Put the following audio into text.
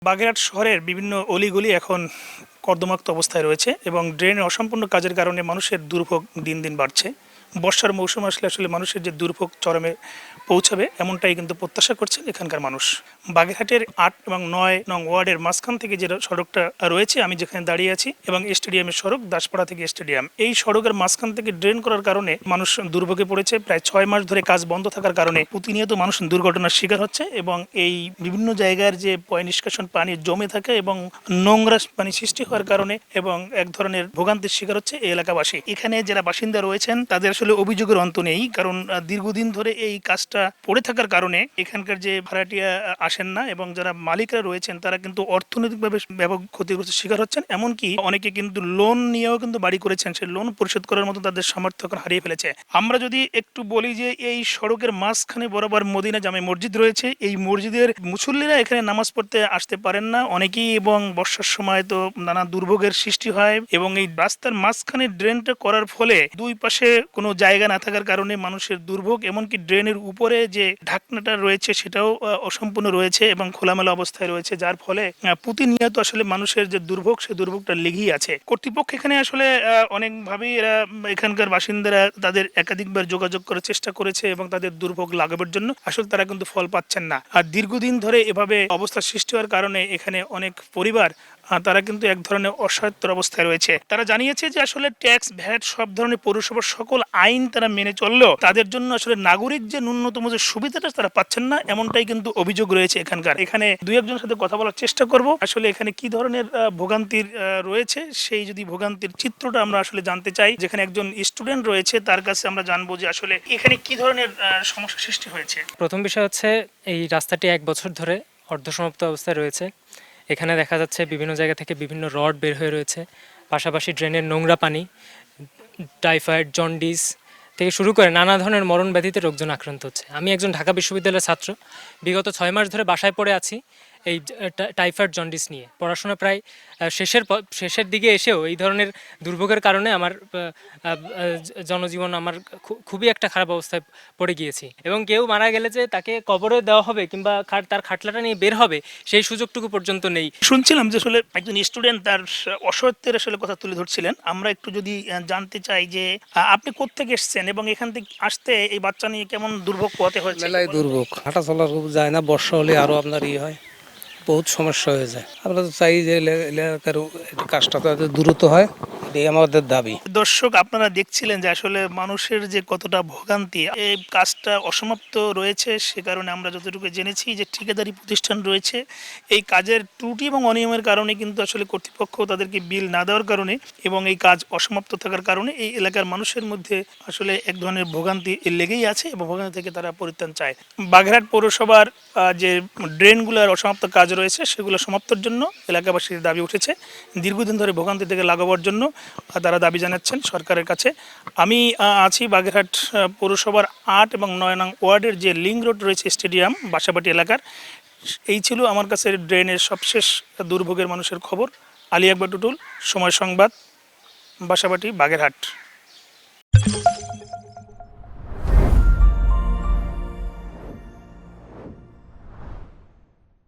বাগেরহাট শহরের বিভিন্ন অলিগলি এখন কর্দমাক্ত অবস্থায় রয়েছে এবং ড্রেনের অসম্পূর্ণ কাজের কারণে মানুষের দুর্ভোগ দিন দিন বাড়ছে। বর্ষার মৌসুম আসলে আসলে মানুষের যে দুর্ভোগ চরমে পৌঁছাবে এমনটাই কিন্তু প্রত্যাশা করছেন এখানকার মানুষ। বাগেরহাটের ৮ এবং ৯ নং ওয়ার্ডের মাঝখান থেকে যে সড়কটা রয়েছে, আমি যেখানে দাঁড়িয়ে আছি, এবং স্টেডিয়ামের সড়ক দাসপাড়া থেকে স্টেডিয়াম, এই সড়কের মাঝখান থেকে ড্রেন করার কারণে মানুষ দুর্ভোগে পড়েছে। প্রায় ৬ মাস ধরে কাজ বন্ধ থাকার কারণে প্রতিনিয়ত মানুষ দুর্ঘটনার শিকার হচ্ছে এবং এই বিভিন্ন জায়গার যে পয় নিষ্কাশন পানি জমে থাকে এবং নোংরা পানি সৃষ্টি হওয়ার কারণে এবং এক ধরনের ভোগান্তির শিকার হচ্ছে এই এলাকাবাসী। এখানে যারা বাসিন্দা রয়েছেন তাদের আসলে অভিযোগের অন্ত নেই, কারণ দীর্ঘদিন ধরে এই কাজটা পড়ে থাকার কারণে এখানকার যে ভাড়াটিয়া আসেন না এবং যারা মালিকরা রয়েছেন তারা কিন্তু অর্থনৈতিকভাবে ব্যাপক ক্ষতিগ্রস্ত শিকার হচ্ছেন। এমনকি অনেকে কিন্তু লোন নিয়েও কিন্তু বাড়ি করেছেন, সেই লোন পরিশোধ করার মতো তাদের সামর্থ্য এখন হারিয়ে ফেলেছে। আমরা যদি একটু বলি যে এই সড়কের মাঝখানে বরাবর মদিনা জামে মসজিদ রয়েছে, এই মসজিদের মুসল্লিরা এখানে নামাজ পড়তে আসতে পারেন না অনেকেই, এবং বর্ষার সময় তো নানা দুর্ভোগের সৃষ্টি হয় এবং এই রাস্তার মাঝখানে ড্রেনটা করার ফলে দুই পাশে কোনো জায়গা না থাকার কারণে মানুষের দুর্ভোগ, এমনকি ড্রেনের উপরে যে ঢাকনাটা রয়েছে সেটাও অসম্পূর্ণ রয়েছে এবং খোলামেলা অবস্থায় রয়েছে, যার ফলে প্রতিনিয়ত আসলে মানুষের যে দুর্ভোগ সেই দুর্ভোগটা লেগেই আছে। কর্তৃপক্ষ এখানে আসলে অনেকভাবেই এরা এখানকার বাসিন্দারা তাদের একাধিকবার যোগাযোগ করার চেষ্টা করেছে এবং তাদের দুর্ভোগ লাঘবের জন্য আসলে তারা কিন্তু ফল পাচ্ছেন না। আর দীর্ঘদিন ধরে এভাবে অবস্থা সৃষ্টি হওয়ার কারণে এখানে অনেক পরিবার তারা কিন্তু এক ধরনের অসহায়ত্বের অবস্থায় রয়েছে। তারা জানিয়েছে যে আসলে ট্যাক্স, ভ্যাট, সব ধরনের পৌরসভার সকল আইন তারা মেনে চললেও তাদের জন্য আসলে নাগরিক যে ন্যূনতম যে সুবিধাটা তারা পাচ্ছেন না, এমনটাই কিন্তু অভিযোগ রয়েছে এখানকার। এখানে দুই একজনের সাথে কথা বলার চেষ্টা করব, আসলে এখানে কি ধরনের ভোগান্তির রয়েছে, সেই যদি ভোগান্তির চিত্রটা আমরা আসলে জানতে চাই। যেখানে একজন স্টুডেন্ট রয়েছে তার কাছে আমরা জানবো যে আসলে এখানে কি ধরনের সমস্যা সৃষ্টি হয়েছে। প্রথম বিষয় হচ্ছে এই রাস্তাটি ১ বছর ধরে অর্ধসমাপ্ত অবস্থায় রয়েছে। এখানে দেখা যাচ্ছে বিভিন্ন জায়গা থেকে বিভিন্ন রড বের হয়ে রয়েছে, পাশাপাশি ড্রেনের নোংরা পানি, টাইফয়েড, জন্ডিস থেকে শুরু করে নানা ধরনের মরণ ব্যাধিতে লোকজন আক্রান্ত হচ্ছে। আমি একজন ঢাকা বিশ্ববিদ্যালয়ের ছাত্র, বিগত ৬ মাস ধরে বাসায় পড়ে আছি এই টাইফয়েড, জন্ডিস নিয়ে। পড়াশোনা প্রায় শেষের দিকে এসেও এই ধরনের দুর্ভোগের কারণে আমার জনজীবন আমার খুবই একটা খারাপ অবস্থায় পড়ে গিয়েছি এবং কেউ মারা গেলে যে তাকে কবরে দেওয়া হবে কিংবা তার খাটলাটা নিয়ে বের হবে সেই সুযোগটুকু পর্যন্ত নেই। শুনছিলাম যে আসলে একজন স্টুডেন্ট তার অসহায়ত্বের আসলে কথা তুলে ধরছিলেন। আমরা একটু যদি জানতে চাই যে আপনি কোত্থেকে এসেছেন এবং এখান থেকে আসতে এই বাচ্চা নিয়ে কেমন দুর্ভোগ পোহাতে হয়েছে। মেলায় দুর্ভোগ, হাঁটা চলা যায় না, বর্ষা হলে আরো আপনার হয়, বহুত সমস্যা হয়ে যায়। আমরা তো চাই যে এলাকার কাজটা তো দ্রুত হয়, এটাই আমাদের দাবি। দর্শক, আপনারা দেখছিলেন যে আসলে মানুষের যে কতটা ভোগান্তি, এই কাজটা অসমাপ্ত রয়েছে। সে কারণে আমরা যতটুকু জেনেছি যে ঠিকাদারি প্রতিষ্ঠান রয়েছে, এই কাজের ত্রুটি এবং অনিয়মের কারণে কিন্তু আসলে কর্তৃপক্ষ তাদেরকে বিল না দেওয়ার কারণে এবং এই কাজ অসমাপ্ত থাকার কারণে এই এলাকার মানুষের মধ্যে আসলে এক ধরনের ভোগান্তি লেগেই আছে এবং ভোগান্তি থেকে তারা পরিত্রাণ চায়। বাগেরহাট পৌরসভার যে ড্রেনগুলোর অসমাপ্ত কাজ রয়েছে সেগুলো সমাপ্তর জন্য এলাকাবাসীর দাবি উঠেছে। দীর্ঘদিন ধরে ভোগান্তি থেকে লাঘবের জন্য তারা দাবি জানাচ্ছেন সরকারের কাছে। আমি আছি বাগেরহাট পৌরসভার ৮ এবং ৯ নং ওয়ার্ডের যে লিঙ্ক রোড রয়েছে স্টেডিয়াম বাসাবাটি এলাকার। এই ছিল আমার কাছে ড্রেনের সবশেষ দুর্ভোগের মানুষের খবর। আলী আকবর টুটুল, সময় সংবাদ, বাসাবাটি, বাগেরহাট।